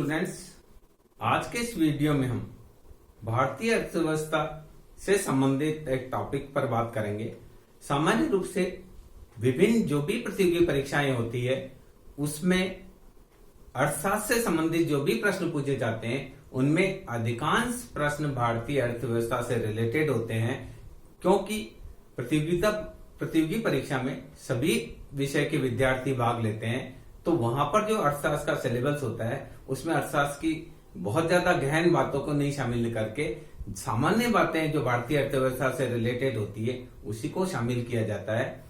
Students, आज के इस वीडियो में हम भारतीय अर्थव्यवस्था से संबंधित एक टॉपिक पर बात करेंगे। सामान्य रूप से विभिन्न जो भी प्रतियोगी परीक्षाएं होती है उसमें अर्थशास्त्र से संबंधित जो भी प्रश्न पूछे जाते हैं उनमें अधिकांश प्रश्न भारतीय अर्थव्यवस्था से रिलेटेड होते हैं, क्योंकि प्रतियोगी परीक्षा में सभी विषय के विद्यार्थी भाग लेते हैं। तो वहां पर जो अर्थशास्त्र का सिलेबस होता है उसमें अर्थशास्त्र की बहुत ज्यादा गहन बातों को नहीं शामिल करके सामान्य बातें जो भारतीय अर्थव्यवस्था से रिलेटेड होती है उसी को शामिल किया जाता है।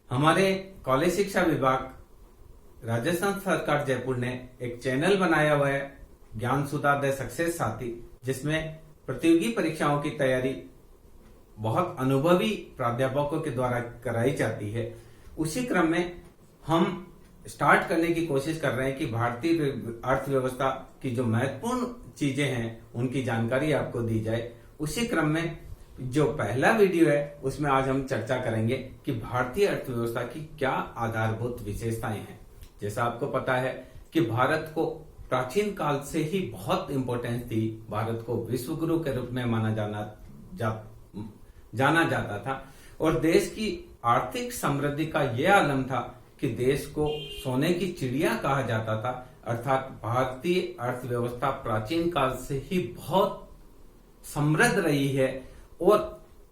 हमारे कॉलेज शिक्षा विभाग राजस्थान सरकार जयपुर ने एक चैनल बनाया हुआ है ज्ञान सुधा द सक्सेस साथी, जिसमें प्रतियोगी परीक्षाओं की तैयारी बहुत अनुभवी प्राध्यापकों के द्वारा कराई जाती है। उसी क्रम में हम स्टार्ट करने की कोशिश कर रहे हैं कि भारतीय अर्थव्यवस्था की जो महत्वपूर्ण चीजें हैं उनकी जानकारी आपको दी जाए। उसी क्रम में जो पहला वीडियो है उसमें आज हम चर्चा करेंगे कि भारतीय अर्थव्यवस्था की क्या आधारभूत विशेषताएं हैं। जैसा आपको पता है कि भारत को प्राचीन काल से ही बहुत इंपॉर्टेंस थी, भारत को विश्व गुरु के रूप में जाना जाता था और देश की आर्थिक समृद्धि का यह आलम था कि देश को सोने की चिड़िया कहा जाता था। अर्थात भारतीय अर्थव्यवस्था प्राचीन काल से ही बहुत समृद्ध रही है और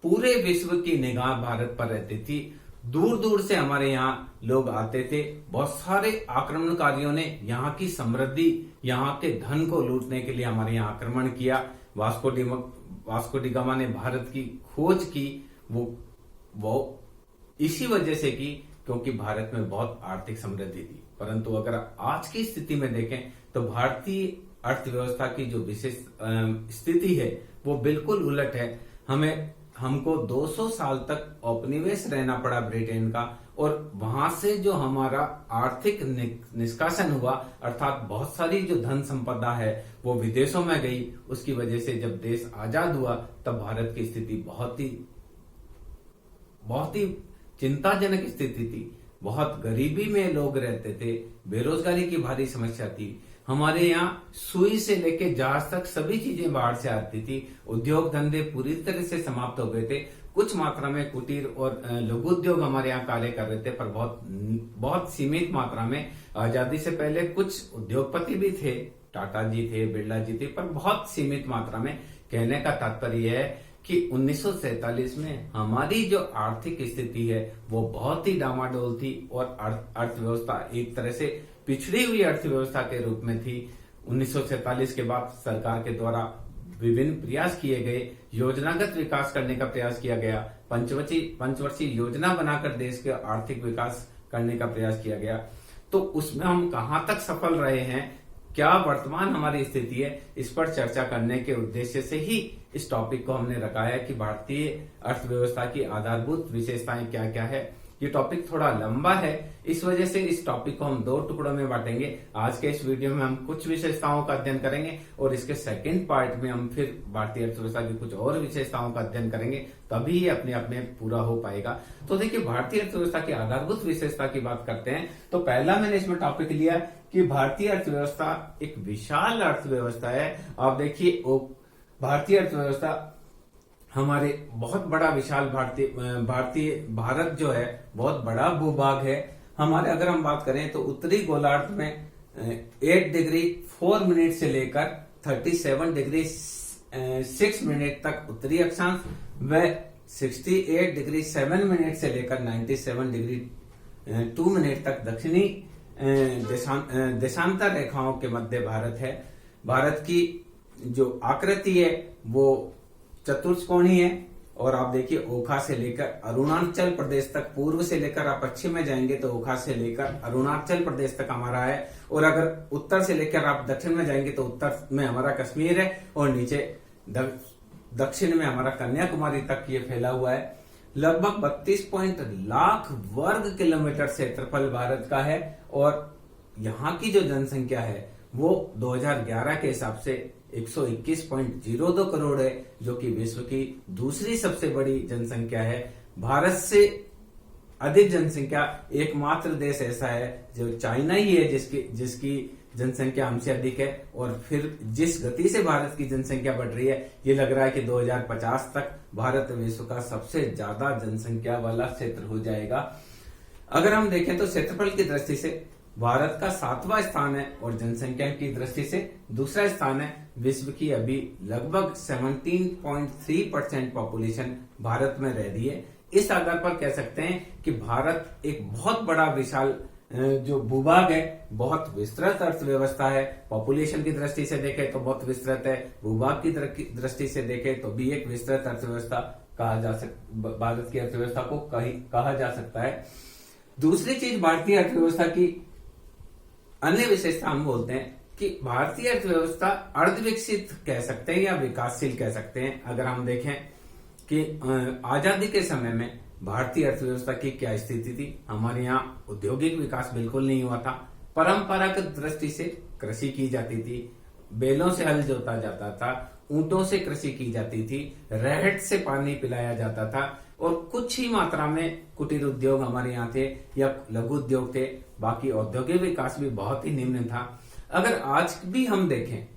पूरे विश्व की निगाह भारत पर रहती थी। दूर दूर से हमारे यहाँ लोग आते थे। बहुत सारे आक्रमणकारियों ने यहाँ की समृद्धि, यहाँ के धन को लूटने के लिए हमारे यहाँ आक्रमण किया। वास्को डी गामा ने भारत की खोज की, वो इसी वजह से की क्योंकि भारत में बहुत आर्थिक समृद्धि थी। परंतु अगर आज की स्थिति में देखें तो भारतीय अर्थव्यवस्था की जो विशेष स्थिति है वो बिल्कुल उलट है। हमको 200 साल तक औपनिवेश रहना पड़ा ब्रिटेन का, और वहां से जो हमारा आर्थिक निष्कासन हुआ, अर्थात बहुत सारी जो धन संपदा है वो विदेशों में गई। उसकी वजह से जब देश आजाद हुआ तब भारत की स्थिति बहुत ही चिंताजनक स्थिति थी। बहुत गरीबी में लोग रहते थे, बेरोजगारी की भारी समस्या थी। हमारे यहाँ सुई से लेके जहाज तक सभी चीजें बाहर से आती थी। उद्योग धंधे पूरी तरह से समाप्त हो गए थे। कुछ मात्रा में कुटीर और लघु उद्योग हमारे यहाँ कार्य कर रहे थे, पर बहुत सीमित मात्रा में। आजादी से पहले कुछ उद्योगपति भी थे, टाटा जी थे, बिरला जी थे, पर बहुत सीमित मात्रा में। कहने का तात्पर्य है कि 1947 में हमारी जो आर्थिक स्थिति है वो बहुत ही डामाडोल थी और अर्थव्यवस्था एक तरह से पिछड़ी हुई अर्थव्यवस्था के रूप में थी। 1947 के बाद सरकार के द्वारा विभिन्न प्रयास किए गए, योजनागत विकास करने का प्रयास किया गया, पंचवर्षीय योजना बनाकर देश के आर्थिक विकास करने का प्रयास किया गया। तो उसमें हम कहाँ तक सफल रहे हैं, क्या वर्तमान हमारी स्थिति है, इस पर चर्चा करने के उद्देश्य से ही इस टॉपिक को हमने रखा है कि भारतीय अर्थव्यवस्था की आधारभूत विशेषताएं क्या क्या है। ये टॉपिक थोड़ा लंबा है, इस वजह से इस टॉपिक को हम 2 टुकड़ों में बांटेंगे। आज के इस वीडियो में हम कुछ विशेषताओं का अध्ययन करेंगे और इसके सेकंड पार्ट में हम फिर भारतीय अर्थव्यवस्था की कुछ और विशेषताओं का अध्ययन करेंगे, तभी ये अपने आप में पूरा हो पाएगा। तो देखिए, भारतीय अर्थव्यवस्था की आधारभूत विशेषता की बात करते हैं तो पहला मैंने इसमें टॉपिक लिया कि भारतीय अर्थव्यवस्था एक विशाल अर्थव्यवस्था है। आप देखिए, भारतीय अर्थव्यवस्था हमारे बहुत बड़ा विशाल भारत जो है बहुत बड़ा भूभाग है। हमारे अगर हम बात करें तो उत्तरी गोलार्ध में 8 डिग्री 4 मिनट से लेकर 37 डिग्री 6 मिनट तक उत्तरी अक्षांश व 68 डिग्री 7 मिनट से लेकर 97 डिग्री 2 मिनट तक दक्षिणी देशांतर रेखाओं के मध्य भारत है। भारत की जो आकृति है वो चतुष्कोणीय है और आप देखिए ओखा से लेकर अरुणाचल प्रदेश तक, पूर्व से लेकर आप पश्चिम में जाएंगे तो ओखा से लेकर अरुणाचल प्रदेश तक हमारा है, और अगर उत्तर से लेकर आप दक्षिण में जाएंगे तो उत्तर में हमारा कश्मीर है और नीचे दक्षिण में हमारा कन्याकुमारी तक ये फैला हुआ है। लगभग 32 लाख वर्ग किलोमीटर क्षेत्रफल भारत का है और यहाँ की जो जनसंख्या है वो 2011 के हिसाब से 121.02 करोड़ है, जो कि विश्व की दूसरी सबसे बड़ी जनसंख्या है। भारत से अधिक जनसंख्या एकमात्र देश ऐसा है जो चाइना ही है जिसकी जनसंख्या हमसे अधिक है और फिर जिस गति से भारत की जनसंख्या बढ़ रही है, ये लग रहा है कि 2050 तक भारत विश्व का सबसे ज्यादा जनसंख्या वाला क्षेत्र हो जाएगा। अगर हम देखें तो क्षेत्रफल की दृष्टि से भारत का 7वां स्थान है और जनसंख्या की दृष्टि से दूसरा स्थान है। विश्व की अभी लगभग 17.3% पॉपुलेशन भारत में रह रही है। इस आधार पर कह सकते हैं कि भारत एक बहुत बड़ा विशाल जो भूभाग है, बहुत विस्तृत अर्थव्यवस्था है। पॉपुलेशन की दृष्टि से देखें तो बहुत विस्तृत है, भूभाग की दृष्टि से देखें तो भी एक विस्तृत अर्थव्यवस्था कहा जा सकता, भारत की अर्थव्यवस्था को कहा जा सकता है। दूसरी चीज भारतीय अर्थव्यवस्था की अन्य विशेषता हम बोलते हैं कि भारतीय अर्थव्यवस्था अर्धविकसित कह सकते हैं या विकासशील कह सकते हैं। अगर हम देखें कि आजादी के समय में भारतीय अर्थव्यवस्था की क्या स्थिति थी, हमारे यहाँ औद्योगिक विकास बिल्कुल नहीं हुआ था। परंपरागत दृष्टि से कृषि की जाती थी, बैलों से हल जोता जाता था, ऊंटों से कृषि की जाती थी, रहट से पानी पिलाया जाता था और कुछ ही मात्रा में कुटीर उद्योग हमारे यहाँ थे या लघु उद्योग थे। बाकी औद्योगिक विकास भी बहुत ही निम्न था। अगर आज भी हम देखें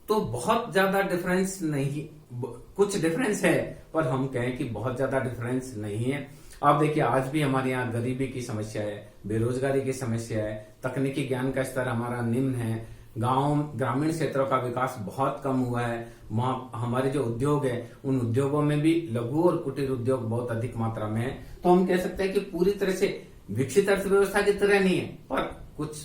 तो बहुत ज्यादा डिफरेंस नहीं, कुछ डिफरेंस है पर हम कहें कि बहुत ज्यादा डिफरेंस नहीं है। आप देखिए आज भी हमारे यहाँ गरीबी की समस्या है, बेरोजगारी की समस्या है, तकनीकी ज्ञान का स्तर हमारा निम्न है, ग्रामीण क्षेत्रों का विकास बहुत कम हुआ है। वहाँ हमारे जो उद्योग है उन उद्योगों में भी लघु और कुटीर उद्योग बहुत अधिक मात्रा में है। तो हम कह सकते हैं कि पूरी तरह से विकसित अर्थव्यवस्था की तरह नहीं है, पर कुछ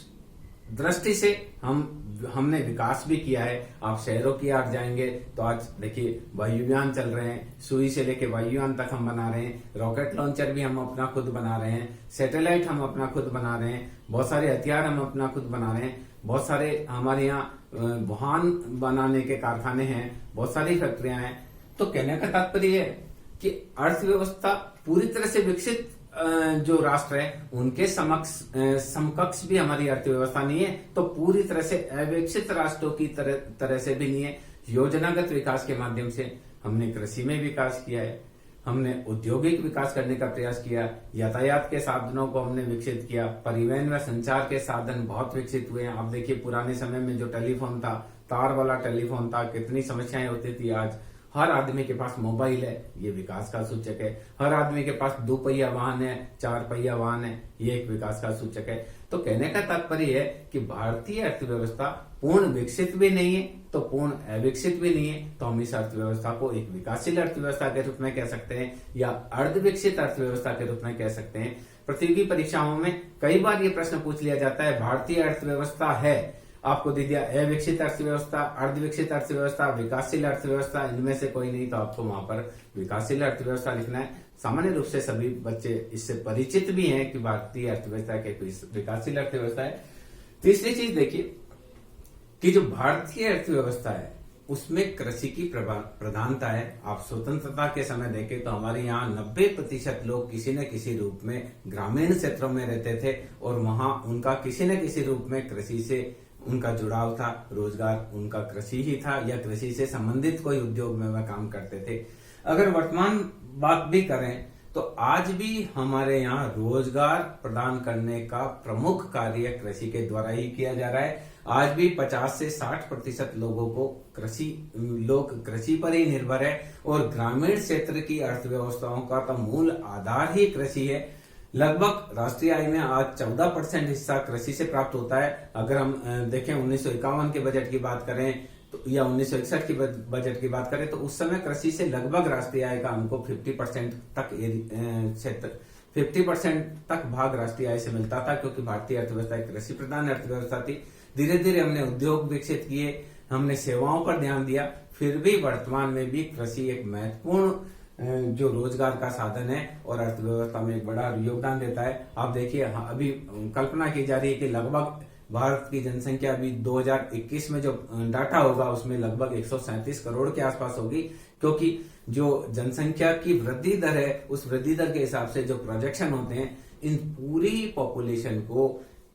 दृष्टि से हमने विकास भी किया है। आप शहरों की ओर जाएंगे तो आज देखिए वायुयान चल रहे हैं, सुई से लेके वायुयान तक हम बना रहे हैं, रॉकेट लॉन्चर भी हम अपना खुद बना रहे हैं, सैटेलाइट हम अपना खुद बना रहे हैं, बहुत सारे हथियार हम अपना खुद बना रहे हैं, बहुत सारे हमारे यहाँ वाहन बनाने के कारखाने हैं, बहुत सारी फैक्ट्रियां हैं। तो कहने का तात्पर्य है कि अर्थव्यवस्था पूरी तरह से विकसित जो राष्ट्र है उनके समकक्ष भी हमारी अर्थव्यवस्था नहीं है, तो पूरी तरह से अविकसित राष्ट्रों की तरह से भी नहीं है। योजनागत विकास के माध्यम से हमने कृषि में विकास किया है, हमने औद्योगिक विकास करने का प्रयास किया, यातायात के साधनों को हमने विकसित किया, परिवहन व संचार के साधन बहुत विकसित हुए हैं। आप देखिए पुराने समय में जो टेलीफोन था, तार वाला टेलीफोन था, कितनी समस्याएं होती थी। आज हर आदमी के पास मोबाइल है, ये विकास का सूचक है। हर आदमी के पास 2 पहिया वाहन है, 4 पहिया वाहन है, ये एक विकास का सूचक है। तो कहने का तात्पर्य है कि भारतीय अर्थव्यवस्था पूर्ण विकसित भी नहीं है तो पूर्ण अविकसित भी नहीं है। तो हम इस अर्थव्यवस्था को एक विकासशील अर्थव्यवस्था के रूप में कह सकते हैं या अर्धविकसित अर्थव्यवस्था के रूप में कह सकते हैं। प्रतियोगी परीक्षाओं में कई बार ये प्रश्न पूछ लिया जाता है, भारतीय अर्थव्यवस्था है, आपको दे दिया अविकसित अर्थव्यवस्था, अर्धविकसित अर्थव्यवस्था, विकासशील अर्थव्यवस्था, इनमें से कोई नहीं, तो आपको वहां पर विकासशील अर्थव्यवस्था लिखना है। सामान्य रूप से सभी बच्चे इससे परिचित भी हैं कि भारतीय अर्थव्यवस्था के विकासशील अर्थव्यवस्था है। तीसरी चीज देखिए कि जो भारतीय अर्थव्यवस्था है उसमें कृषि की प्रधानता है। आप स्वतंत्रता के समय देखें तो हमारे यहाँ 90% लोग किसी न किसी रूप में ग्रामीण क्षेत्रों में रहते थे और वहां उनका किसी न किसी रूप में कृषि से उनका जुड़ाव था, रोजगार उनका कृषि ही था या कृषि से संबंधित कोई उद्योग में वह काम करते थे। अगर वर्तमान बात भी करें तो आज भी हमारे यहाँ रोजगार प्रदान करने का प्रमुख कार्य कृषि के द्वारा ही किया जा रहा है। आज भी 50 से 60% लोगों को लोग कृषि पर ही निर्भर है और ग्रामीण क्षेत्र की अर्थव्यवस्थाओं का तो मूल आधार ही कृषि है। लगभग राष्ट्रीय आय में आज 14% हिस्सा कृषि से प्राप्त होता है। अगर हम देखें 1951 के बजट की बात करें तो या 1961 की बजट की बात करें तो उस समय कृषि से लगभग राष्ट्रीय आय का हमको 50% तक भाग राष्ट्रीय आय से मिलता था, क्योंकि भारतीय अर्थव्यवस्था एक कृषि प्रधान अर्थव्यवस्था थी। धीरे धीरे हमने उद्योग विकसित किए, हमने सेवाओं पर ध्यान दिया, फिर भी वर्तमान में भी कृषि एक महत्वपूर्ण जो रोजगार का साधन है और अर्थव्यवस्था में एक बड़ा योगदान देता है। आप देखिए अभी कल्पना की जा रही है कि लगभग भारत की जनसंख्या अभी 2021 में जो डाटा होगा उसमें लगभग 137 करोड़ के आसपास होगी, क्योंकि जो जनसंख्या की वृद्धि दर है उस वृद्धि दर के हिसाब से जो प्रोजेक्शन होते हैं, इन पूरी पॉपुलेशन को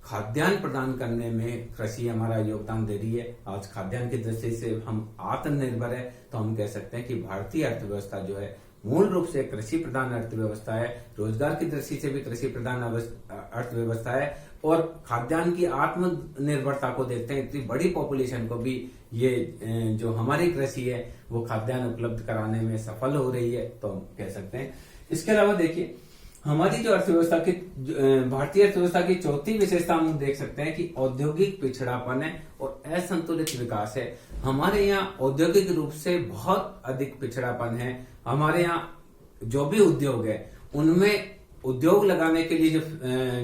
खाद्यान्न प्रदान करने में कृषि हमारा योगदान दे रही है। आज खाद्यान्न की दृष्टि से हम आत्मनिर्भर है, तो हम कह सकते हैं कि भारतीय अर्थव्यवस्था जो है मूल रूप से कृषि प्रधान अर्थव्यवस्था है। रोजगार की दृष्टि से भी कृषि प्रधान अर्थव्यवस्था है, और खाद्यान्न की आत्मनिर्भरता को देखते हैं, इतनी बड़ी पॉपुलेशन को भी ये जो हमारी कृषि है वो खाद्यान्न उपलब्ध कराने में सफल हो रही है, तो हम कह सकते हैं। इसके अलावा देखिए, हमारी जो अर्थव्यवस्था की भारतीय अर्थव्यवस्था की चौथी विशेषता हम देख सकते हैं कि औद्योगिक पिछड़ापन है और असंतुलित विकास है। हमारे यहाँ औद्योगिक रूप से बहुत अधिक पिछड़ापन है। हमारे यहाँ जो भी उद्योग है उनमें उद्योग लगाने के लिए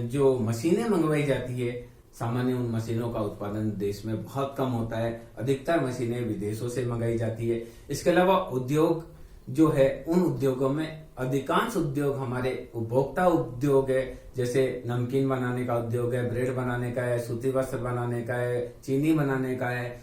जो मशीनें मंगवाई जाती है, सामान्य उन मशीनों का उत्पादन देश में बहुत कम होता है। अधिकतर मशीनें विदेशों से मंगाई जाती है। इसके अलावा उद्योग जो है, उन उद्योगों में अधिकांश उद्योग हमारे उपभोक्ता उद्योग है, जैसे नमकीन बनाने का उद्योग है, ब्रेड बनाने का है, सूती वस्त्र बनाने का है, चीनी बनाने का है।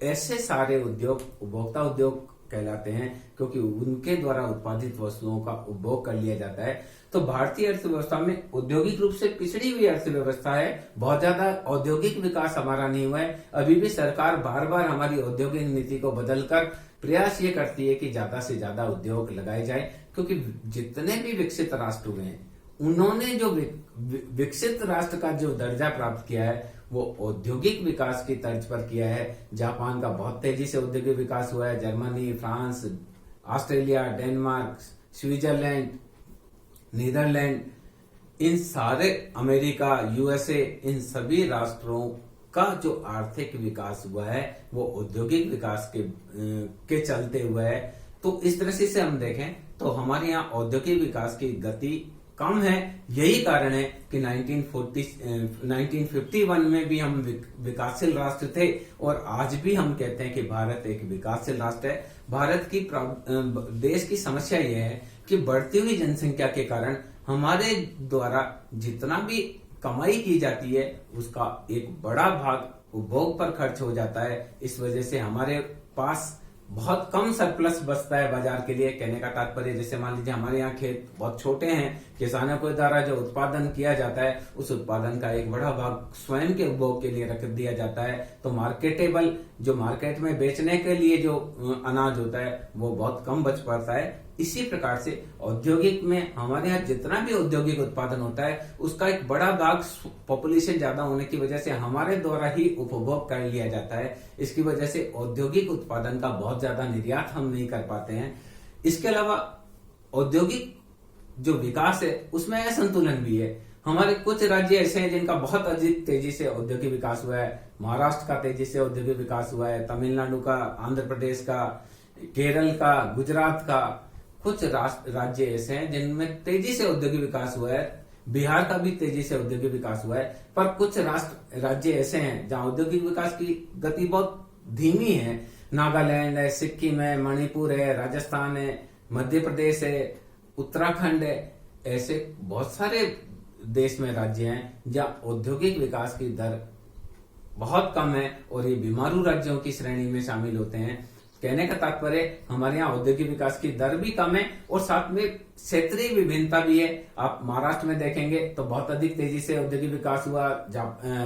ऐसे सारे उद्योग उपभोक्ता उद्योग कहलाते हैं, क्योंकि उनके द्वारा उत्पादित वस्तुओं का उपभोग कर लिया जाता है। तो भारतीय अर्थव्यवस्था में औद्योगिक रूप से पिछड़ी हुई अर्थव्यवस्था है। बहुत ज्यादा औद्योगिक विकास हमारा नहीं हुआ है। अभी भी सरकार बार बार हमारी औद्योगिक नीति को बदलकर प्रयास ये करती है कि ज्यादा से ज्यादा उद्योग लगाए जाए, क्योंकि जितने भी विकसित राष्ट्र हुए हैं उन्होंने जो विकसित राष्ट्र का जो दर्जा प्राप्त किया है वो औद्योगिक विकास की तर्ज पर किया है। जापान का बहुत तेजी से औद्योगिक विकास हुआ है। Germany, France, Australia, Denmark, Switzerland, Netherlands, इन सारे, अमेरिका, यूएसए, इन सभी राष्ट्रों का जो आर्थिक विकास हुआ है वो औद्योगिक विकास के चलते हुआ है। तो इस दृष्टि से हम देखें तो हमारे यहाँ औद्योगिक विकास की गति कम है। यही कारण है कि 1951 में भी हम विकासशील राष्ट्र थे और आज भी हम कहते हैं कि भारत एक विकासशील राष्ट्र है। भारत की देश की समस्या यह है कि बढ़ती हुई जनसंख्या के कारण हमारे द्वारा जितना भी कमाई की जाती है उसका एक बड़ा भाग उपभोग पर खर्च हो जाता है। इस वजह से हमारे पास बहुत कम सरप्लस बचता है बाजार के लिए। कहने का तात्पर्य, जैसे मान लीजिए हमारे यहाँ खेत बहुत छोटे हैं, किसानों के द्वारा जो उत्पादन किया जाता है उस उत्पादन का एक बड़ा भाग स्वयं के उपभोग के लिए रख दिया जाता है। तो मार्केटेबल, जो मार्केट में बेचने के लिए जो अनाज होता है वो बहुत कम बच पाता है। इसी प्रकार से औद्योगिक में हमारे यहाँ जितना भी औद्योगिक उत्पादन होता है उसका एक बड़ा भाग पॉपुलेशन ज्यादा होने की वजह से हमारे द्वारा ही उपभोग कर लिया जाता है। इसकी वजह से औद्योगिक उत्पादन का बहुत ज्यादा निर्यात हम नहीं कर पाते हैं। इसके अलावा औद्योगिक जो विकास है उसमें असंतुलन भी है। हमारे कुछ राज्य ऐसे हैं जिनका बहुत अधिक तेजी से औद्योगिक विकास हुआ है। महाराष्ट्र का तेजी से औद्योगिक विकास हुआ है, तमिलनाडु का, आंध्र प्रदेश का, केरल का, गुजरात का। कुछ राज्य ऐसे हैं जिनमें तेजी से औद्योगिक विकास हुआ है। बिहार का भी तेजी से औद्योगिक विकास हुआ है। पर कुछ राज्य ऐसे हैं जहां औद्योगिक विकास की गति बहुत धीमी है। नागालैंड है, सिक्किम है, मणिपुर है, राजस्थान है, मध्य प्रदेश है, उत्तराखंड है। ऐसे बहुत सारे देश में राज्य हैं जहां औद्योगिक विकास की दर बहुत कम है और ये बीमारू राज्यों की श्रेणी में शामिल होते हैं। कहने का तात्पर्य, हमारे यहाँ औद्योगिक विकास की दर भी कम है और साथ में क्षेत्रीय विभिन्नता भी है। आप महाराष्ट्र में देखेंगे तो बहुत अधिक तेजी से औद्योगिक विकास हुआ,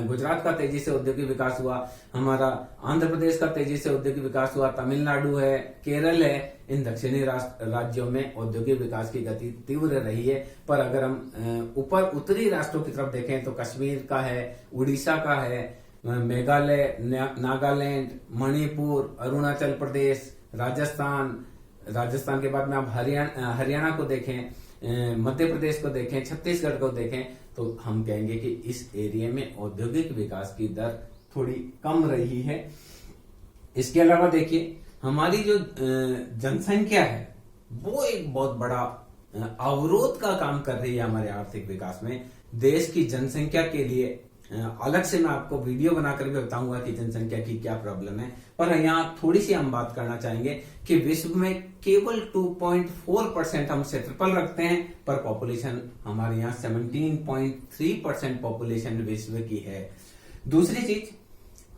गुजरात का तेजी से औद्योगिक विकास हुआ, हमारा आंध्र प्रदेश का तेजी से औद्योगिक विकास हुआ, तमिलनाडु है, केरल है। इन दक्षिणी राज्यों में औद्योगिक विकास की गति तीव्र रही है। पर अगर हम ऊपर उत्तरी राष्ट्रों की तरफ देखें तो कश्मीर का है, उड़ीसा का है, मेघालय, नागालैंड, मणिपुर, अरुणाचल प्रदेश, राजस्थान के बाद में आप हरियाणा को देखें, मध्य प्रदेश को देखें, छत्तीसगढ़ को देखें, तो हम कहेंगे कि इस एरिया में औद्योगिक विकास की दर थोड़ी कम रही है। इसके अलावा देखिए, हमारी जो जनसंख्या है वो एक बहुत बड़ा अवरोध का काम कर रही है हमारे आर्थिक विकास में। देश की जनसंख्या के लिए अलग से मैं आपको वीडियो बनाकर भी बताऊंगा कि जनसंख्या की क्या प्रॉब्लम है। पर यहाँ थोड़ी सी हम बात करना चाहेंगे कि विश्व में केवल 2.4% हम क्षेत्रफल रखते हैं, पर पॉपुलेशन हमारे यहाँ 17.3% पॉपुलेशन विश्व की है। दूसरी चीज,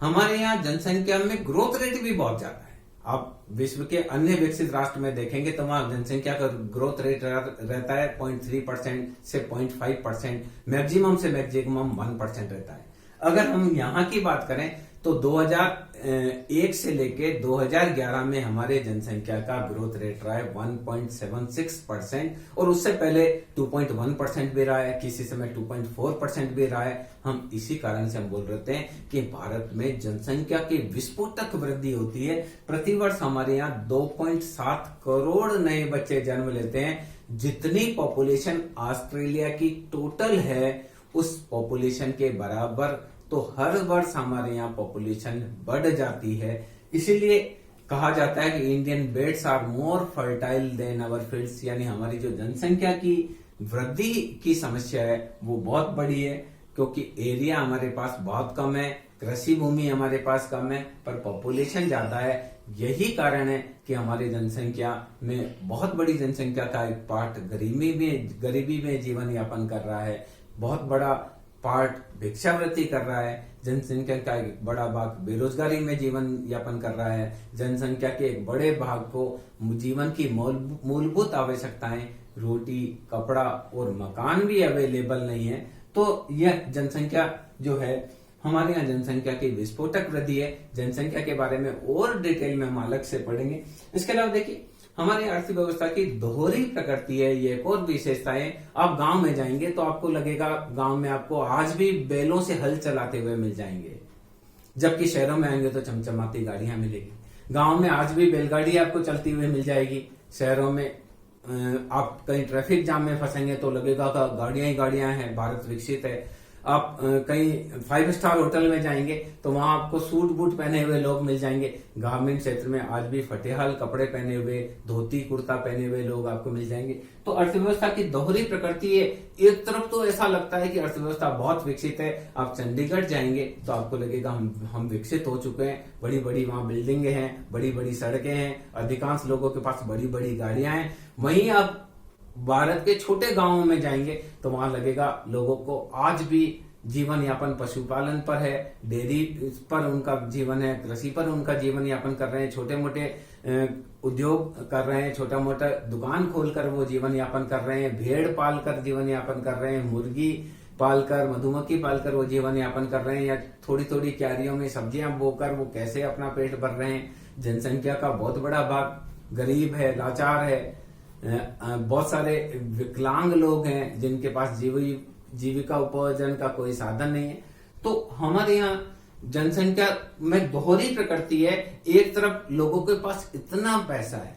हमारे यहाँ जनसंख्या में ग्रोथ रेट भी बहुत ज्यादा है। आप विश्व के अन्य विकसित राष्ट्र में देखेंगे तो वहां जनसंख्या का ग्रोथ रेट रहता है 0.3% से 0.5%, मैक्सिमम से मैक्सिमम 1% रहता है। अगर हम यहाँ की बात करें तो 2001 से लेके 2011 में हमारे जनसंख्या का ग्रोथ रेट रहा है 1.76% और उससे पहले 2.1% भी रहा है, किसी समय 2.4% भी रहा है। हम इसी कारण से हम बोल रहे हैं कि भारत में जनसंख्या की विस्फोटक वृद्धि होती है। प्रतिवर्ष हमारे यहाँ 2.7 करोड़ नए बच्चे जन्म लेते हैं। जितनी पॉपुलेशन ऑस्ट्रेलिया की टोटल है उस पॉपुलेशन के बराबर तो हर वर्ष हमारे यहाँ पॉपुलेशन बढ़ जाती है। इसीलिए कहा जाता है कि Indian beds are more fertile than our fields, यानी हमारी जो जनसंख्या की वृद्धि की समस्या है वो बहुत बड़ी है, क्योंकि एरिया हमारे पास बहुत कम है, कृषि भूमि हमारे पास कम है, पर पॉपुलेशन ज्यादा है। यही कारण है कि हमारी जनसंख्या में बहुत बड़ी जनसंख्या का एक पार्ट गरीबी में जीवन यापन कर रहा है, बहुत बड़ा पार्ट भिक्षावृत्ति कर रहा है, जनसंख्या का एक बड़ा भाग बेरोजगारी में जीवन यापन कर रहा है, जनसंख्या के एक बड़े भाग को जीवन की मूलभूत आवश्यकताएं रोटी, कपड़ा और मकान भी अवेलेबल नहीं है। तो यह जनसंख्या जो है हमारे यहाँ जनसंख्या की विस्फोटक वृद्धि है। जनसंख्या के बारे में और डिटेल में हम अलग से पढ़ेंगे। इसके अलावा देखिए हमारी अर्थव्यवस्था की दोहरी प्रकृति है, ये एक और विशेषता है। आप गांव में जाएंगे तो आपको लगेगा गांव में आपको आज भी बैलों से हल चलाते हुए मिल जाएंगे, जबकि शहरों में आएंगे तो चमचमाती गाड़ियां मिलेगी। गांव में आज भी बैलगाड़ी आपको चलती हुई मिल जाएगी। शहरों में आप कहीं ट्रैफिक जाम में फंसेंगे तो लगेगा कि गाड़ियां ही गाड़ियां हैं, भारत विकसित है। आप कहीं 5 स्टार होटल में जाएंगे तो वहां आपको सूट बूट पहने हुए लोग मिल जाएंगे। ग्रामीण क्षेत्र में आज भी फटेहाल कपड़े पहने हुए, धोती कुर्ता पहने हुए लोग आपको मिल जाएंगे। तो अर्थव्यवस्था की दोहरी प्रकृति है। एक तरफ तो ऐसा लगता है कि अर्थव्यवस्था बहुत विकसित है, आप चंडीगढ़ जाएंगे तो आपको लगेगा हम विकसित हो चुके हैं, बड़ी बड़ी वहां बिल्डिंगें हैं, बड़ी बड़ी सड़कें हैं, अधिकांश लोगों के पास बड़ी बड़ी गाड़ियां हैं। वहीं आप भारत के छोटे गांवों में जाएंगे तो वहां लगेगा लोगों को आज भी जीवन यापन पशुपालन पर है, डेयरी पर उनका जीवन है, कृषि पर उनका जीवन यापन कर रहे हैं, छोटे मोटे उद्योग कर रहे हैं, छोटा मोटा दुकान खोलकर वो जीवन यापन कर रहे हैं, भेड़ पालकर जीवन यापन कर रहे हैं, मुर्गी पालकर, मधुमक्खी पालकर वो जीवन यापन कर रहे हैं, या थोड़ी थोड़ी क्यारियों में सब्जियां बोकर वो कैसे अपना पेट भर रहे हैं। जनसंख्या का बहुत बड़ा भाग गरीब है, लाचार है, बहुत सारे विकलांग लोग हैं जिनके पास जीविका उपार्जन का कोई साधन नहीं है। तो हमारे यहाँ जनसंख्या में दोहरी प्रकृति है। एक तरफ लोगों के पास इतना पैसा है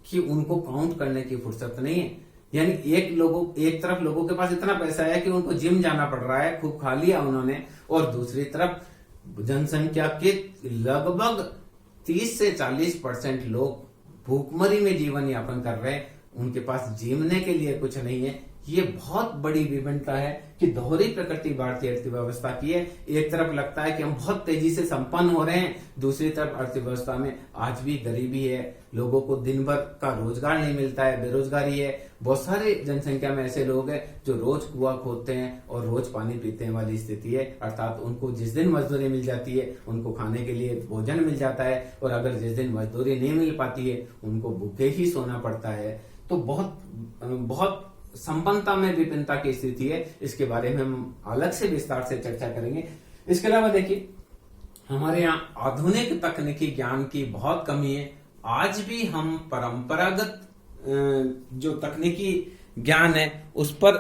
कि उनको काउंट करने की फुर्सत नहीं है, यानी एक तरफ लोगों के पास इतना पैसा है कि उनको जिम जाना पड़ रहा है, खूब खा लिया उन्होंने, और दूसरी तरफ जनसंख्या के लगभग 30 से 40% लोग भूखमरी में जीवन यापन कर रहे हैं, उनके पास जीने के लिए कुछ नहीं है। ये बहुत बड़ी विभिन्नता है कि दोहरी प्रकृति भारतीय अर्थव्यवस्था की है। एक तरफ लगता है कि हम बहुत तेजी से संपन्न हो रहे हैं, दूसरी तरफ अर्थव्यवस्था में आज भी गरीबी है, लोगों को दिन भर का रोजगार नहीं मिलता है, बेरोजगारी है। बहुत सारे जनसंख्या में ऐसे लोग हैं जो रोज कुआं खोदते हैं और रोज पानी पीते हैं वाली स्थिति है, अर्थात उनको जिस दिन मजदूरी मिल जाती है उनको खाने के लिए भोजन मिल जाता है, और अगर जिस दिन मजदूरी नहीं मिल पाती है उनको भूखे ही सोना पड़ता है। तो बहुत संपन्नता में विभिन्नता की स्थिति है। इसके बारे में हम अलग से विस्तार से चर्चा करेंगे। इसके अलावा देखिए हमारे यहाँ आधुनिक तकनीकी ज्ञान की बहुत कमी है। आज भी हम परंपरागत जो तकनीकी ज्ञान है उस पर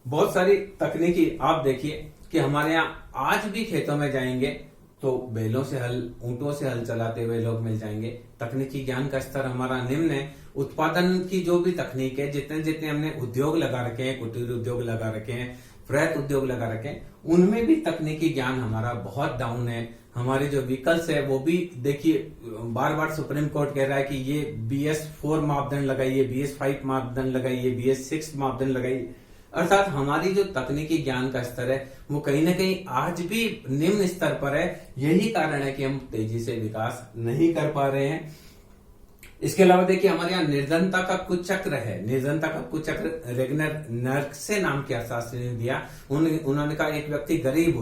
बहुत सारी तकनीकी, आप देखिए कि हमारे यहाँ आज भी खेतों में जाएंगे तो बैलों से ऊंटों से हल चलाते हुए लोग मिल जाएंगे। तकनीकी ज्ञान का स्तर हमारा निम्न है। उत्पादन की जो भी तकनीक है, जितने जितने हमने उद्योग लगा रखे हैं, कुटीर उद्योग लगा रखे हैं, वृहत उद्योग लगा रखे हैं, उनमें भी तकनीकी ज्ञान हमारा बहुत डाउन है। हमारे जो व्हीकल्स है वो भी देखिए बार बार सुप्रीम कोर्ट कह रहा है कि ये BS4 मापदंड लगाइए, BS5 मापदंड लगाइए, BS6 मापदंड लगाइए, अर्थात हमारी जो तकनीकी ज्ञान का स्तर है वो कहीं ना कहीं आज भी निम्न स्तर पर है। यही कारण है कि हम तेजी से विकास नहीं कर पा रहे हैं। इसके अलावा देखिए हमारे यहाँ निर्धनता का कुचक्र है। निर्धनता का कुचक्र रेगनर नर्क्से नाम के अर्थशास्त्री ने दिया। उन्होंने कहा एक व्यक्ति गरीब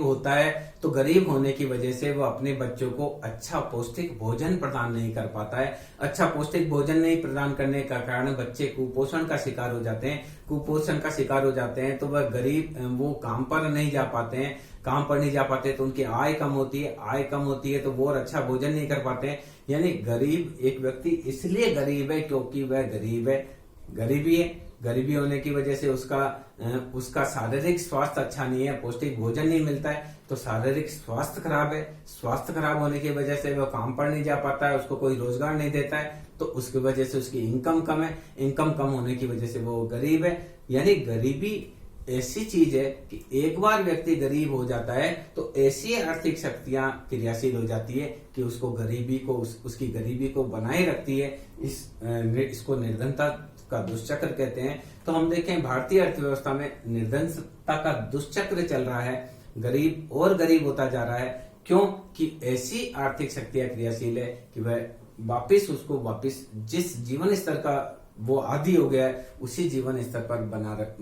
होता है तो गरीब होने की वजह से वो अपने बच्चों को अच्छा पौष्टिक भोजन प्रदान नहीं कर पाता है। अच्छा पौष्टिक भोजन नहीं प्रदान करने का कारण बच्चे कुपोषण का शिकार हो जाते हैं। कुपोषण का शिकार हो जाते हैं तो वह गरीब वो काम पर नहीं जा पाते हैं, काम पर नहीं जा पाते तो उनकी आय कम होती है, आय कम होती है तो वो और अच्छा भोजन नहीं कर पाते हैं। यानी गरीब एक व्यक्ति इसलिए गरीब है क्योंकि वह गरीब है, गरीबी है, गरीबी होने की वजह से उसका शारीरिक स्वास्थ्य अच्छा नहीं है, पौष्टिक भोजन नहीं मिलता है तो शारीरिक स्वास्थ्य खराब है, स्वास्थ्य खराब होने की वजह से वो काम पर नहीं जा पाता है, उसको कोई रोजगार नहीं देता है तो उसकी वजह से उसकी इनकम कम है, इनकम कम होने की वजह से वो गरीब है। यानी गरीबी ऐसी चीज है कि एक बार व्यक्ति गरीब हो जाता है तो ऐसी आर्थिक शक्तियां क्रियाशील हो जाती है कि उसको गरीबी को उसकी गरीबी को बनाए रखती है। इसको निर्धनता का दुष्चक्र कहते हैं। तो हम देखें भारतीय अर्थव्यवस्था में निर्धनता का दुष्चक्र चल रहा है, गरीब और गरीब होता जा रहा है। क्यों कि ऐसी आर्थिक शक्तियां क्रियाशील है कि वह वापिस जिस जीवन स्तर का वो आदी हो गया है उसी जीवन स्तर पर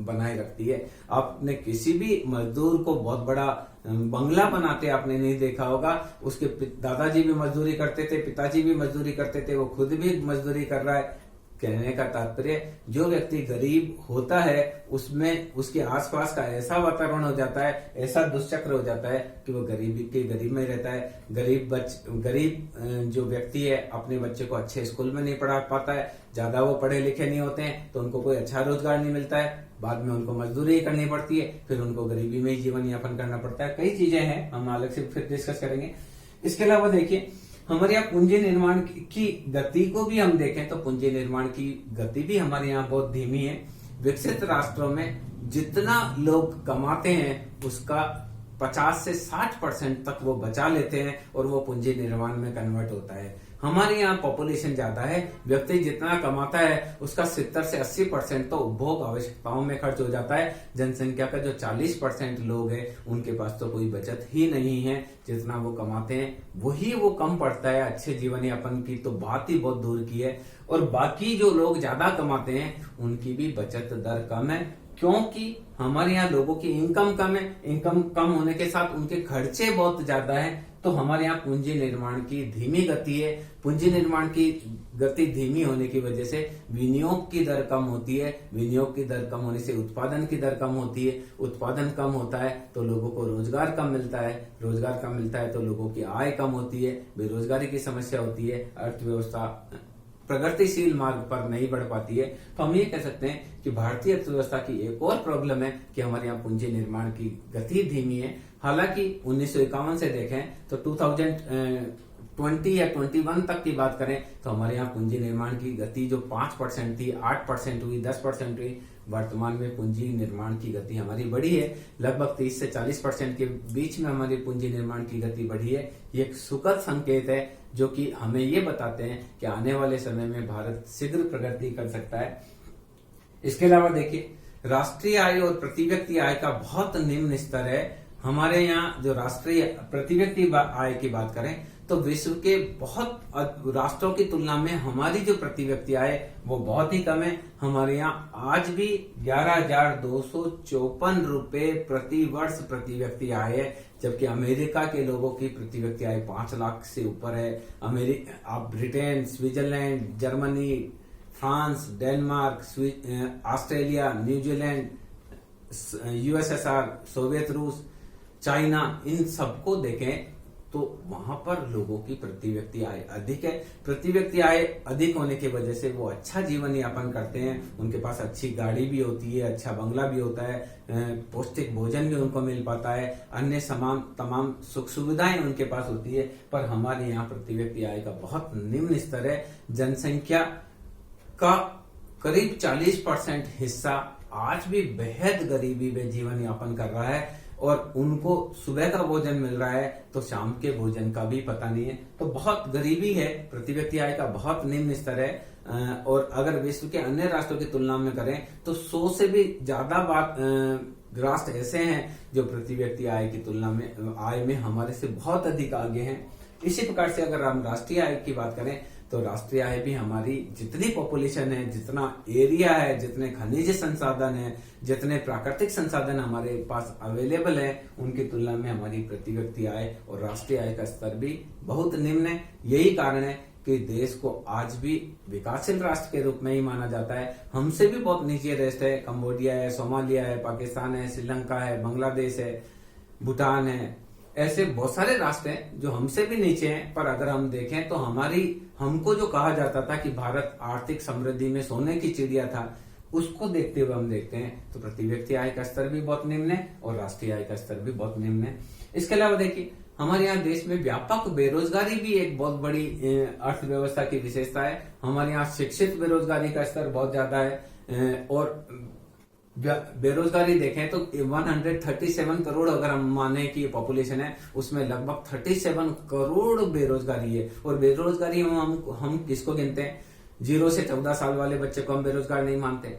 बनाए रखती है। आपने किसी भी मजदूर को बहुत बड़ा बंगला बनाते आपने नहीं देखा होगा, उसके दादाजी भी मजदूरी करते थे, पिताजी भी मजदूरी करते थे, वो खुद भी मजदूरी कर रहा है। कहने का तात्पर्य जो व्यक्ति गरीब होता है उसमें उसके आसपास का ऐसा वातावरण हो जाता है, ऐसा दुष्चक्र हो जाता है कि वो गरीब में रहता है। गरीब जो व्यक्ति है अपने बच्चे को अच्छे स्कूल में नहीं पढ़ा पाता है, ज्यादा वो पढ़े लिखे नहीं होते हैं तो उनको कोई अच्छा रोजगार नहीं मिलता है, बाद में उनको मजदूरी करनी पड़ती है, फिर उनको गरीबी में ही जीवन यापन करना पड़ता है। कई चीजें हैं, हम अलग से फिर डिस्कस करेंगे। इसके अलावा देखिए हमारे यहाँ पूंजी निर्माण की गति को भी हम देखें तो पूंजी निर्माण की गति भी हमारे यहाँ बहुत धीमी है। विकसित राष्ट्रों में जितना लोग कमाते हैं उसका 50 से 60% तक वो बचा लेते हैं और वो पूंजी निर्माण में कन्वर्ट होता है। हमारे यहाँ पॉपुलेशन ज्यादा है, व्यक्ति जितना कमाता है उसका 70 से 80% तो उपभोग आवश्यकताओं में खर्च हो जाता है। जनसंख्या का जो 40% लोग हैं उनके पास तो कोई बचत ही नहीं है, जितना वो कमाते हैं वही वो कम पड़ता है। अच्छे जीवन यापन की तो बात ही बहुत दूर की है। और बाकी जो लोग ज्यादा कमाते हैं उनकी भी बचत दर कम है, क्योंकि हमारे यहाँ लोगों की इनकम कम है। इनकम कम होने के साथ उनके खर्चे बहुत ज्यादा हैं, तो हमारे यहाँ पूंजी निर्माण की धीमी गति है। पूंजी निर्माण की गति धीमी होने की वजह से विनियोग की दर कम होती है, विनियोग की दर कम होने से उत्पादन की दर कम होती है, उत्पादन कम होता है तो लोगों को रोजगार कम मिलता है, रोजगार कम मिलता है तो लोगों की आय कम होती है, बेरोजगारी की समस्या होती है, अर्थव्यवस्था प्रगतिशील मार्ग पर नहीं बढ़ पाती है। तो हम ये कह सकते हैं कि भारतीय अर्थव्यवस्था की एक और प्रॉब्लम है कि हमारे यहाँ पूंजी निर्माण की गति धीमी है। हालांकि 1951 से देखें तो 2020 या 21 तक की बात करें तो हमारे यहाँ पूंजी निर्माण की गति जो 5% थी 8% हुई, 10% हुई। वर्तमान में पूंजी निर्माण की गति हमारी बढ़ी है, लगभग 30 से 40% के बीच में हमारी पूंजी निर्माण की गति बढ़ी है। ये एक सुखद संकेत है जो कि हमें ये बताते हैं कि आने वाले समय में भारत शीघ्र प्रगति कर सकता है। इसके अलावा देखिए राष्ट्रीय आय और प्रति व्यक्ति आय का बहुत निम्न स्तर है। हमारे यहाँ जो राष्ट्रीय प्रति व्यक्ति आय की बात करें तो विश्व के बहुत राष्ट्रों की तुलना में हमारी जो प्रति व्यक्ति आय वो बहुत ही कम है। हमारे यहाँ आज भी 11,254 रुपए प्रति वर्ष प्रति व्यक्ति आय है, जबकि अमेरिका के लोगों की प्रति व्यक्ति आय 5 लाख से ऊपर है। आप Britain, Switzerland, Germany, France, Denmark, Australia, New Zealand, USSR, Soviet रूस, चाइना, इन सबको देखें तो वहां पर लोगों की प्रति व्यक्ति आय अधिक है। प्रति व्यक्ति आय अधिक होने की वजह से वो अच्छा जीवन यापन करते हैं, उनके पास अच्छी गाड़ी भी होती है, अच्छा बंगला भी होता है, पौष्टिक भोजन भी उनको मिल पाता है, अन्य तमाम सुख सुविधाएं उनके पास होती है। पर हमारे यहाँ प्रति व्यक्ति आय का बहुत निम्न स्तर है। जनसंख्या का करीब 40% हिस्सा आज भी बेहद गरीबी में जीवन यापन कर रहा है और उनको सुबह का भोजन मिल रहा है तो शाम के भोजन का भी पता नहीं है। तो बहुत गरीबी है, प्रति व्यक्ति आय का बहुत निम्न स्तर है। और अगर विश्व के अन्य राष्ट्रों की तुलना में करें तो 100 से भी ज्यादा राष्ट्र ऐसे हैं जो प्रति व्यक्ति आय की तुलना में आय में हमारे से बहुत अधिक आगे हैं। इसी प्रकार से अगर हम राष्ट्रीय आय की बात करें तो राष्ट्रीय आय भी हमारी जितनी पॉपुलेशन है, जितना एरिया है, जितने खनिज संसाधन है, जितने प्राकृतिक संसाधन हमारे पास अवेलेबल है, उनकी तुलना में हमारी प्रति व्यक्ति आय और राष्ट्रीय आय का स्तर भी बहुत निम्न है। यही कारण है कि देश को आज भी विकासशील राष्ट्र के रूप में ही माना जाता है। हमसे भी बहुत नीचे देश है, कंबोडिया है, सोमालिया है, पाकिस्तान है, श्रीलंका है, बांग्लादेश है, भूटान है, ऐसे बहुत सारे राष्ट्र हैं जो हमसे भी नीचे हैं। पर अगर हम देखें तो हमको जो कहा जाता था कि भारत आर्थिक समृद्धि में सोने की चिड़िया था, उसको देखते हुए हम देखते हैं तो प्रति व्यक्ति आय का स्तर भी बहुत निम्न है और राष्ट्रीय आय का स्तर भी बहुत निम्न है। इसके अलावा देखिए, हमारे यहाँ देश में व्यापक बेरोजगारी भी एक बहुत बड़ी अर्थव्यवस्था की विशेषता है। हमारे यहाँ शिक्षित बेरोजगारी का स्तर बहुत ज्यादा है और बेरोजगारी देखें तो 137 करोड़ अगर हम माने कि पॉपुलेशन है, उसमें लगभग 37 करोड़ बेरोजगारी है। और बेरोजगारी हम किसको गिनते हैं? 0 से 14 साल वाले बच्चे को हम बेरोजगार नहीं मानते।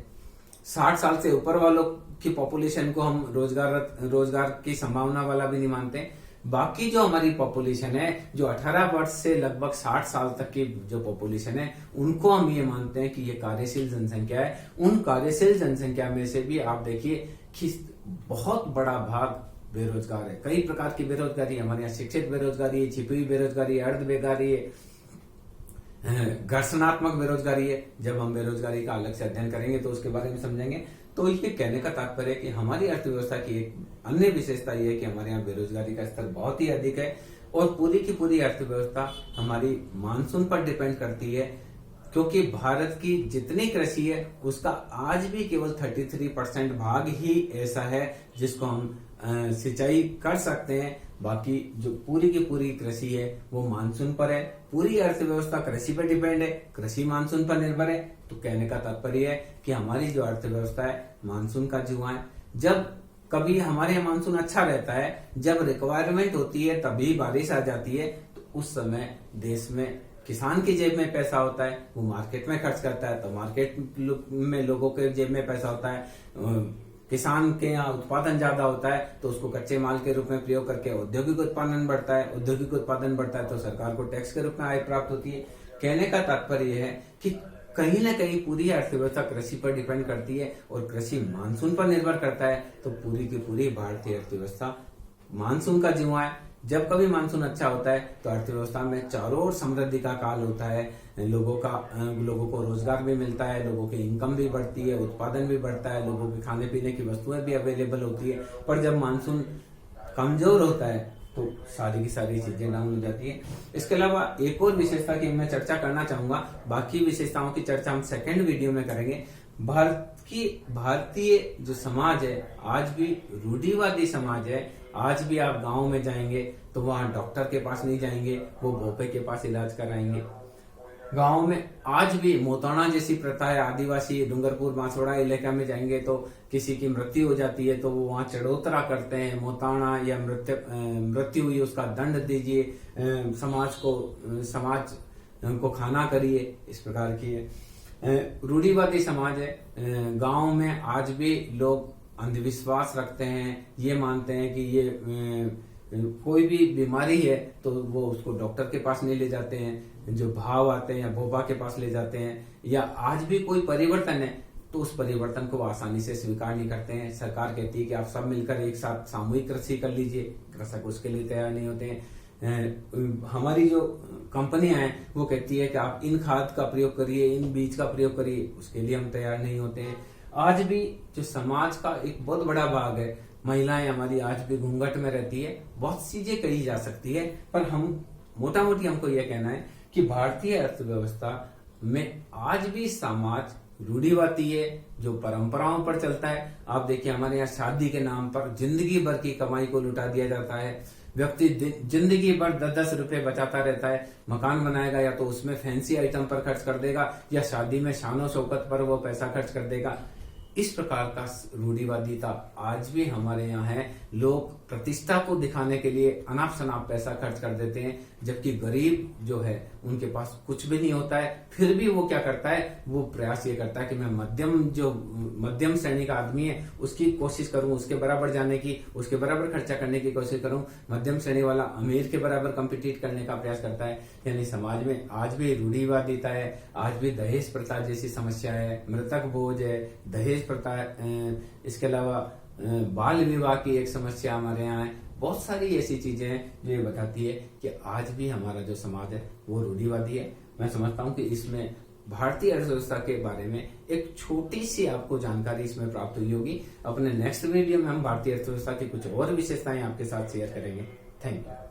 60 साल से ऊपर वालों की पॉपुलेशन को हम रोजगार की संभावना वाला भी नहीं मानते। बाकी जो हमारी पॉपुलेशन है, जो 18 वर्ष से लगभग 60 साल तक की जो पॉपुलेशन है, उनको हम ये मानते हैं कि ये कार्यशील जनसंख्या है। उन कार्यशील जनसंख्या में से भी आप देखिए कि बहुत बड़ा भाग बेरोजगार है। कई प्रकार की बेरोजगारी, हमारे यहाँ शिक्षित बेरोजगारी है, छिपी हुई बेरोजगारी है, अर्ध बेरोजगारी है, घर्षणात्मक बेरोजगारी है। जब हम बेरोजगारी का अलग से अध्ययन करेंगे तो उसके बारे में समझेंगे। तो ये कहने का तात्पर्य है कि हमारी अर्थव्यवस्था की एक अन्य विशेषता ये है कि हमारे यहाँ बेरोजगारी का स्तर बहुत ही अधिक है और पूरी की पूरी अर्थव्यवस्था हमारी मानसून पर डिपेंड करती है। क्योंकि भारत की जितनी कृषि है उसका आज भी केवल 33% भाग ही ऐसा है जिसको हम सिंचाई कर सकते हैं। बाकी जो पूरी की पूरी कृषि है वो मानसून पर है। पूरी अर्थव्यवस्था कृषि पर डिपेंड है, कृषि मानसून पर निर्भर है। तो कहने का तात्पर्य है कि हमारी जो अर्थव्यवस्था है मानसून का जुआ है। जब कभी हमारे यहाँ मानसून अच्छा रहता है, जब रिक्वायरमेंट होती है तभी बारिश आ जाती है, तो उस समय देश में किसान की जेब में पैसा होता है, वो मार्केट में खर्च करता है, तो मार्केट में लोगों के जेब में पैसा होता है। किसान के यहाँ उत्पादन ज्यादा होता है तो उसको कच्चे माल के रूप में प्रयोग करके औद्योगिक उत्पादन बढ़ता है, औद्योगिक उत्पादन बढ़ता है तो सरकार को टैक्स के रूप में आय प्राप्त होती है। कहने का तात्पर्य यह है कि कहीं ना कहीं पूरी अर्थव्यवस्था कृषि पर डिपेंड करती है और कृषि मानसून पर निर्भर करता है। तो पूरी की पूरी भारतीय अर्थव्यवस्था मानसून का जुआ है। जब कभी मानसून अच्छा होता है तो अर्थव्यवस्था में चारों ओर समृद्धि का काल होता है। लोगों को रोजगार भी मिलता है, लोगों की इनकम भी बढ़ती है, उत्पादन भी बढ़ता है, लोगों की खाने पीने की वस्तुएं भी अवेलेबल होती है। पर जब मानसून कमजोर होता है तो सारी की सारी चीजें डाउन हो जाती है। इसके अलावा एक और विशेषता की मैं चर्चा करना चाहूंगा, बाकी विशेषताओं की चर्चा हम सेकेंड वीडियो में करेंगे। भारतीय जो समाज है आज भी रूढ़िवादी समाज है। आज भी आप गांव में जाएंगे तो वहां डॉक्टर के पास नहीं जाएंगे, वो भोपे के पास इलाज कराएंगे। गांव में आज भी मोताणा जैसी प्रथा है। आदिवासी डूंगरपुर बांसवाड़ा इलाका में जाएंगे तो किसी की मृत्यु हो जाती है तो वो वहां चढ़ोतरा करते हैं, मोताणा या मृत्यु हुई उसका दंड दीजिए, समाज को खाना करिए, इस प्रकार की है। रूढ़िवादी समाज है। गांव में आज भी लोग अंधविश्वास रखते हैं, ये मानते हैं कि ये कोई भी बीमारी है तो वो उसको डॉक्टर के पास नहीं ले जाते हैं, जो भाव आते हैं या भोपा के पास ले जाते हैं। या आज भी कोई परिवर्तन है तो उस परिवर्तन को आसानी से स्वीकार नहीं करते हैं। सरकार कहती है कि आप सब मिलकर एक साथ सामूहिक कृषि कर लीजिए, कृषक उसके लिए तैयार नहीं होते हैं। हमारी जो कंपनियां हैं वो कहती है कि आप इन खाद का प्रयोग करिए, इन बीज का प्रयोग करिए, उसके लिए हम तैयार नहीं होते हैं। आज भी जो समाज का एक बहुत बड़ा भाग है, महिलाएं हमारी आज भी घूंघट में रहती है। बहुत चीजें कही जा सकती है पर हम मोटा मोटी हमको यह कहना है कि भारतीय अर्थव्यवस्था में आज भी समाज रूढ़िवादी है, जो परंपराओं पर चलता है। आप देखिए हमारे यहाँ शादी के नाम पर जिंदगी भर की कमाई को लुटा दिया जाता है। व्यक्ति जिंदगी भर 10-10 रुपए बचाता रहता है। मकान बनाएगा या तो उसमें फैंसी आइटम पर खर्च कर देगा या शादी में शानो शौकत पर वो पैसा खर्च कर देगा। इस प्रकार का रूढ़िवादिता आज भी हमारे यहाँ है। लोग प्रतिष्ठा को दिखाने के लिए अनाप शनाप पैसा खर्च कर देते हैं, जबकि गरीब जो है उनके पास कुछ भी नहीं होता है। फिर भी वो क्या करता है, वो प्रयास ये करता है कि मैं मध्यम श्रेणी का आदमी है उसकी कोशिश करूं, उसके बराबर जाने की, उसके बराबर खर्चा करने की कोशिश करूं। मध्यम श्रेणी वाला अमीर के बराबर कम्पिटिट करने का प्रयास करता है। यानी समाज में आज भी रूढ़िवादिता है। आज भी दहेज प्रथा जैसी समस्या है, मृतक बोझ है, दहेज प्रथा है। इसके अलावा बाल विवाह की एक समस्या हमारे यहाँ है। बहुत सारी ऐसी चीजें हैं जो ये बताती है कि आज भी हमारा जो समाज है वो रूढ़िवादी है। मैं समझता हूँ कि इसमें भारतीय अर्थव्यवस्था के बारे में एक छोटी सी आपको जानकारी इसमें प्राप्त हुई होगी। अपने नेक्स्ट वीडियो में हम भारतीय अर्थव्यवस्था की कुछ और विशेषताएं आपके साथ शेयर करेंगे। Thank you.